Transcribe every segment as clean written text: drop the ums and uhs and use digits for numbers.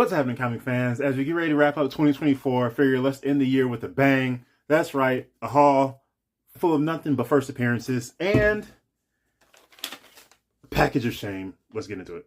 What's happening, comic fans? As we get ready to wrap up 2024, I figure let's end the year with a bang. That's right, a haul full of nothing but first appearances and a package of shame. Let's get into it.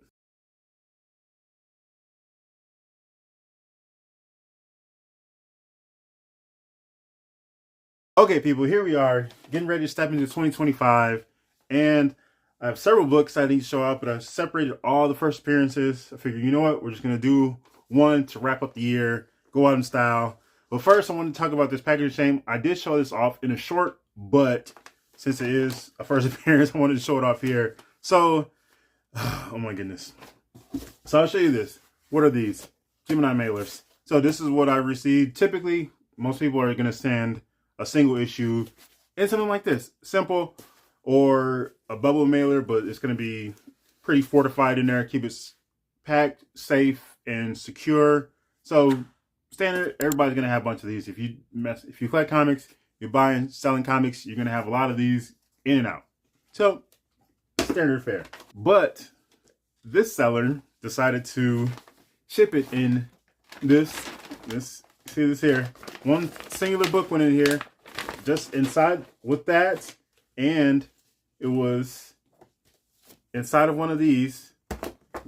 Okay, people, here we are, getting ready to step into 2025, and I have several books I need to show up, but I've separated all the first appearances. I figure, you know what, we're just going to do one to wrap up the year, go out in style. But first, I want to talk about this package of shame. I did show this off in a short, but since it is a first appearance, I wanted to show it off here. So, oh my goodness. So I'll show you this. What are these? Gemini mailers. So this is what I received. Typically, most people are going to send a single issue and something like this. Simple, or a bubble mailer, but it's going to be pretty fortified in there. Keep it packed, safe, and secure. So standard, everybody's going to have a bunch of these. If you collect comics, you're buying, selling comics, you're going to have a lot of these in and out. So standard fare. But this seller decided to ship it in this, see this here, one singular book went in here, just inside with that, and it was inside of one of these,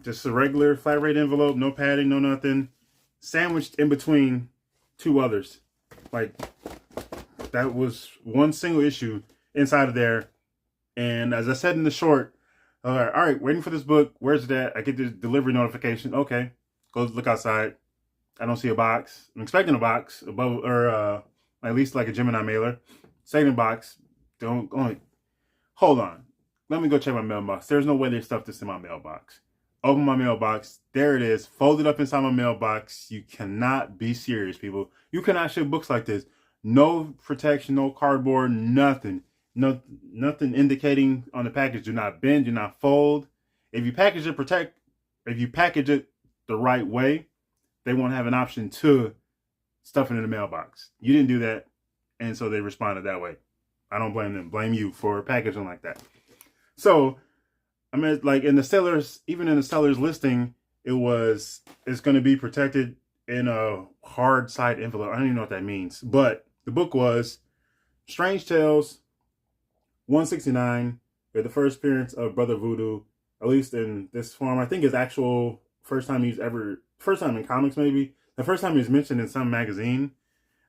just a regular flat rate envelope, no padding, no nothing, sandwiched in between two others. Like, that was one single issue inside of there. And as I said in the short, all right, waiting for this book, where's it at? I get the delivery notification. Okay, go look outside. I don't see a box. I'm expecting a box above, or at least like a Gemini mailer. Second box. Hold on. Let me go check my mailbox. There's no way they stuffed this in my mailbox. Open my mailbox. There it is, folded up inside my mailbox. You cannot be serious, people. You cannot ship books like this. No protection, no cardboard, nothing. No, nothing indicating on the package. Do not bend. Do not fold. If you package it, the right way, they won't have an option to stuff it in the mailbox. You didn't do that, and so they responded that way. I don't blame them. Blame you for packaging like that. So, I mean, like in the seller's, even in the seller's listing, it's going to be protected in a hard side envelope. I don't even know what that means. But the book was Strange Tales 169, the first appearance of Brother Voodoo, at least in this form. I think his actual first time in comics, maybe. The first time he was mentioned in some magazine.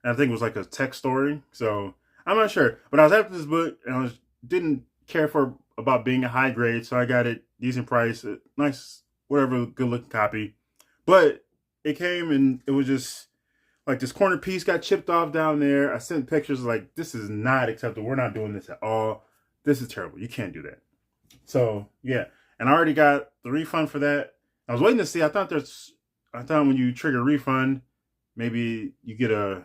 And I think it was like a text story. So I'm not sure. But I was after this book and didn't care about being a high grade. So I got it decent price, a nice, whatever, good looking copy. But it came and it was just like this corner piece got chipped off down there. I sent pictures like, this is not acceptable. We're not doing this at all. This is terrible. You can't do that. So yeah. And I already got the refund for that. I was waiting to see. I thought when you trigger refund, maybe you get a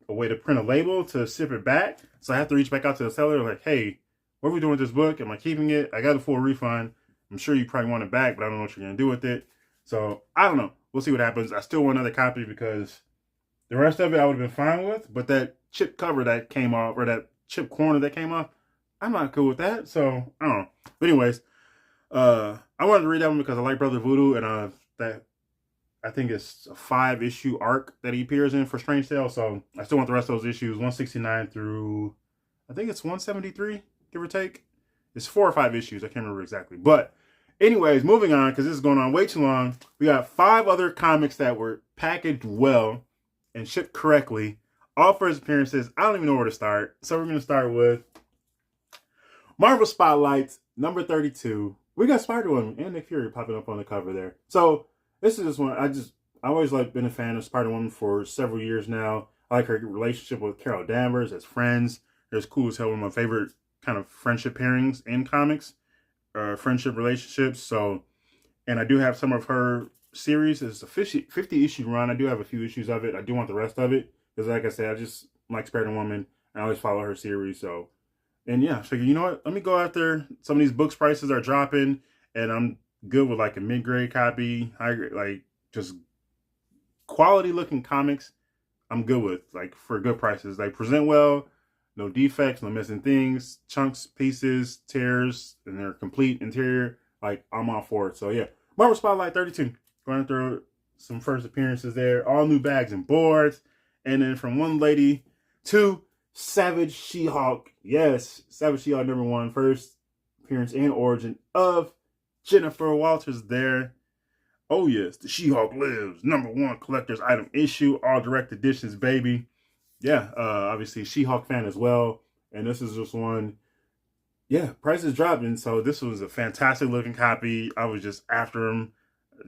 way to print a label to ship it back. So I have to reach back out to the seller like, hey, what are we doing with this book? Am I keeping it? I got a full refund. I'm sure you probably want it back, but I don't know what you're going to do with it. So I don't know. We'll see what happens. I still want another copy because the rest of it I would have been fine with. But that chip cover that came off, or that chip corner that came off, I'm not cool with that. So I don't know. But anyways, I wanted to read that one because I like Brother Voodoo, and that I think it's a 5-issue arc that he appears in for Strange Tales. So I still want the rest of those issues, 169 through, I think it's 173, give or take. It's 4 or 5 issues. I can't remember exactly. But anyways, moving on, because this is going on way too long. We got 5 other comics that were packaged well and shipped correctly. All first appearances. I don't even know where to start. So we're going to start with Marvel Spotlights, number 32. We got Spider-Woman and Nick Fury popping up on the cover there. So this is just one. I always been a fan of Spider-Woman for several years now. I like her relationship with Carol Danvers as friends. There's cool as hell, one of my favorite kind of friendship pairings in comics, friendship relationships. So, and I do have some of her series. It's a 50 issue run. I do have a few issues of it. I do want the rest of it because, like I said, I just like Spider-Woman. I always follow her series. So, and yeah, figure, you know what? Let me go after some of these books. Prices are dropping, and I'm good with like a mid-grade copy, high grade, like just quality looking comics. I'm good with, like, for good prices. They present well, no defects, no missing things, chunks, pieces, tears, and they're complete interior. Like, I'm all for it. So yeah, Marvel Spotlight 32. going through some first appearances there. All new bags and boards. And then from one lady to Savage She-Hulk. Yes, Savage She-Hulk #1. First appearance and origin of Jennifer Walters there. Oh yes, the She-Hulk lives. #1 collector's item issue. All direct editions, baby. Yeah, obviously She-Hulk fan as well. And this is just one. Yeah, prices dropped, and so this was a fantastic looking copy. I was just after them,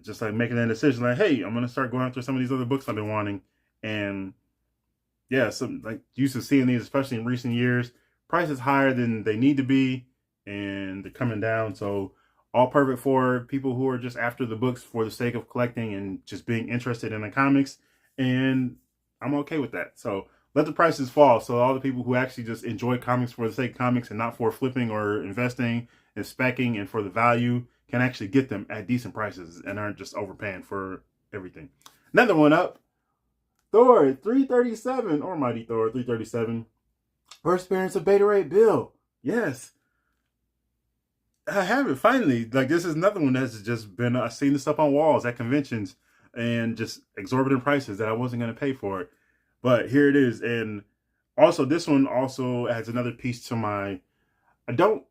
just like making that decision, like, hey, I'm gonna start going after some of these other books I've been wanting. And yeah, some like used to seeing these, especially in recent years, prices higher than they need to be, and they're coming down. So all perfect for people who are just after the books for the sake of collecting and just being interested in the comics. And I'm okay with that. So let the prices fall. So all the people who actually just enjoy comics for the sake of comics and not for flipping or investing and specking and for the value can actually get them at decent prices and aren't just overpaying for everything. Another one up, Thor 337, or Mighty Thor 337. First appearance of Beta Ray Bill. Yes. I have it finally. Like, this is another one that's just been, I've seen this up on walls at conventions and just exorbitant prices that I wasn't going to pay for it. But here it is. And also this one also adds another piece to my, I don't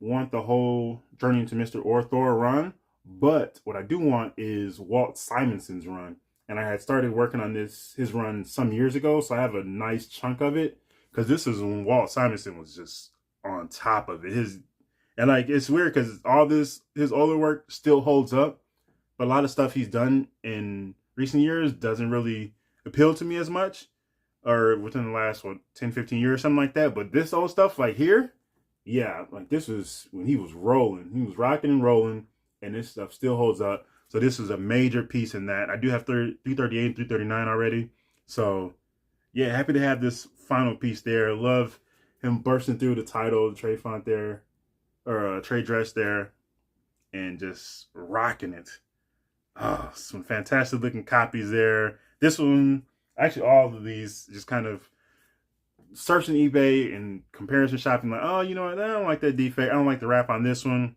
want the whole Journey into Mr. or Thor run, but what I do want is Walt Simonson's run. And I had started working on his run some years ago, so I have a nice chunk of it, because this is when Walt Simonson was just on top of it. And like, it's weird because all this, his older work still holds up, but a lot of stuff he's done in recent years doesn't really appeal to me as much, or within the last, 10, 15 years, something like that. But this old stuff like here, yeah, like this was when he was rolling. He was rocking and rolling, and this stuff still holds up. So this is a major piece in that. I do have 338 and 339 already. So yeah, happy to have this final piece there. Love him bursting through the title, the trade font there, or trade dress there, and just rocking it. Oh, some fantastic looking copies there. This one, actually all of these, just kind of searching eBay and comparison shopping, like, oh, you know what, I don't like that defect. I don't like the wrap on this one.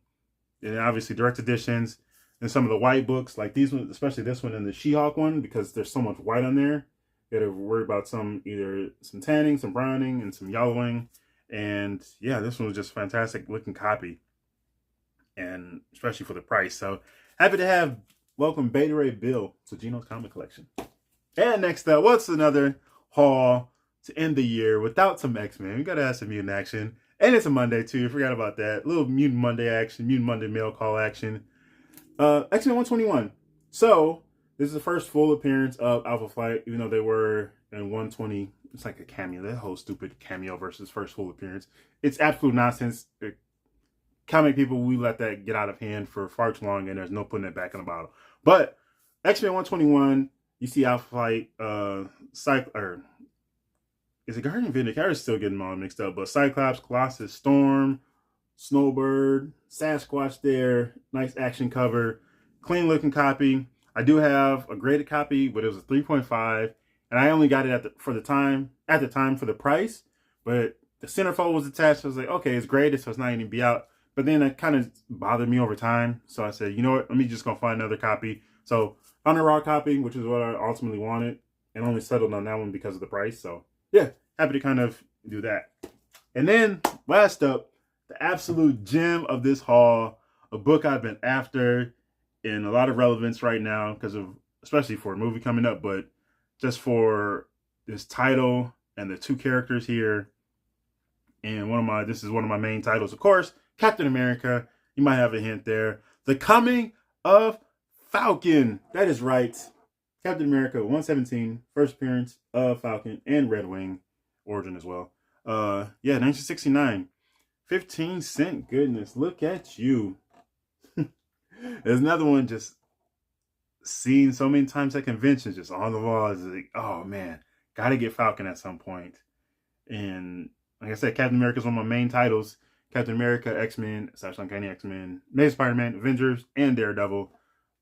And obviously direct editions and some of the white books, like these ones, especially this one and the She-Hulk one, because there's so much white on there. You gotta worry about either some tanning, some browning, and some yellowing. And yeah, this one was just a fantastic looking copy, and especially for the price. So happy to have welcome Beta Ray Bill to Gino's Comic Collection. And next up, what's another haul to end the year without some X-Men? We gotta have some mutant action. And it's a Monday too, I forgot about that. A little Mutant Monday action, Mutant Monday mail call action. X-Men 121. So this is the first full appearance of Alpha Flight, even though they were in 120. It's like a cameo. That whole stupid cameo versus first full appearance. It's absolute nonsense. Comic people, we let that get out of hand for far too long, and there's no putting it back in the bottle. But X-Men 121, you see Alpha Flight, is it Guardian Vindicator? I'm still getting them all mixed up. But Cyclops, Colossus, Storm, Snowbird, Sasquatch there. Nice action cover. Clean looking copy. I do have a graded copy, but it was a 3.5. And I only got it at the time for the price. But the centerfold was attached. So I was like, okay, it's graded, so it's not going to be out. But then it kind of bothered me over time. So I said, you know what? Let me just go find another copy. So found a raw copy, which is what I ultimately wanted. And only settled on that one because of the price. So yeah, happy to kind of do that. And then last up, the absolute gem of this haul, a book I've been after in a lot of relevance right now because of, especially for a movie coming up, but just for this title and the two characters here. And this is one of my main titles, of course, Captain America. You might have a hint there. The Coming of Falcon. That is right. Captain America 117, first appearance of Falcon and Red Wing, origin as well. Yeah, 1969. 15 cent. Goodness, look at you. There's another one just seen so many times at conventions, just on the wall. It's like, oh man, gotta get Falcon at some point. And like I said, Captain America is one of my main titles. Captain America, X-Men, / Uncanny X-Men, Amazing Spider-Man, Avengers, and Daredevil.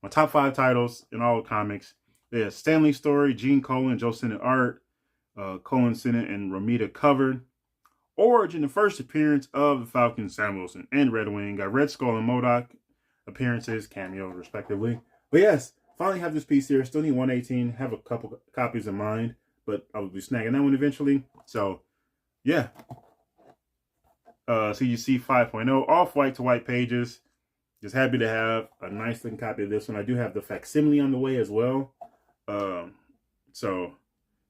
My top 5 titles in all comics. There's Stanley Story, Gene Colan, Joe Sinnott art, Colan, Sinnott, and Romita covered. Origin, the first appearance of the Falcon, Sam Wilson, and Red Wing. Got Red Skull and MODOK appearances, cameos, respectively. But yes, finally have this piece here. Still need 118. Have a couple copies in mind, but I will be snagging that one eventually. So, yeah. CGC 5.0, off-white to white pages. Just happy to have a nice looking copy of this one. I do have the facsimile on the way as well. So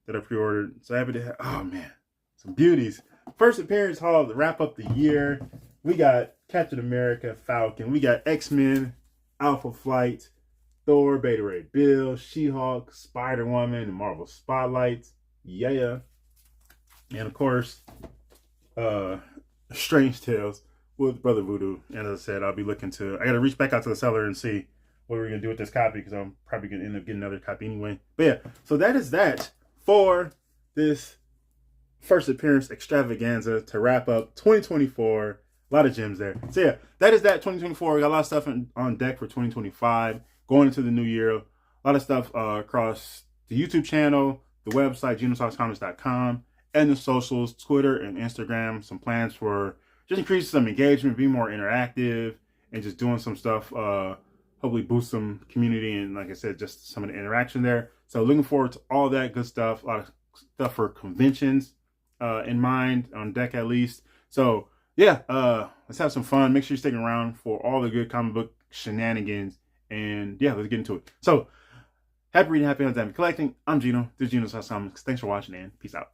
that I pre-ordered. So happy to have, oh man, some beauties. First appearance haul to wrap up the year. We got Captain America, Falcon. We got X-Men, Alpha Flight, Thor, Beta Ray Bill, She-Hulk, Spider-Woman, and Marvel Spotlights. Yeah. And of course, Strange Tales with Brother Voodoo. And as I said, I'll be looking to, I got to reach back out to the seller and see what we're going to do with this copy, because I'm probably going to end up getting another copy anyway. But yeah, so that is that for this first appearance extravaganza to wrap up 2024. A lot of gems there. So yeah, that is that 2024. We got a lot of stuff on deck for 2025. Going into the new year. A lot of stuff across the YouTube channel, the website, genotalkscomics.com, and the socials, Twitter and Instagram. Some plans for just increase some engagement, be more interactive, and just doing some stuff, hopefully boost some community and, like I said, just some of the interaction there. So looking forward to all that good stuff. A lot of stuff for conventions in mind, on deck at least. So yeah, let's have some fun. Make sure you're sticking around for all the good comic book shenanigans. And yeah, let's get into it. So happy reading, happy hunting, happy collecting. I'm Gino. This is Genotalkscomics. Thanks for watching, and peace out.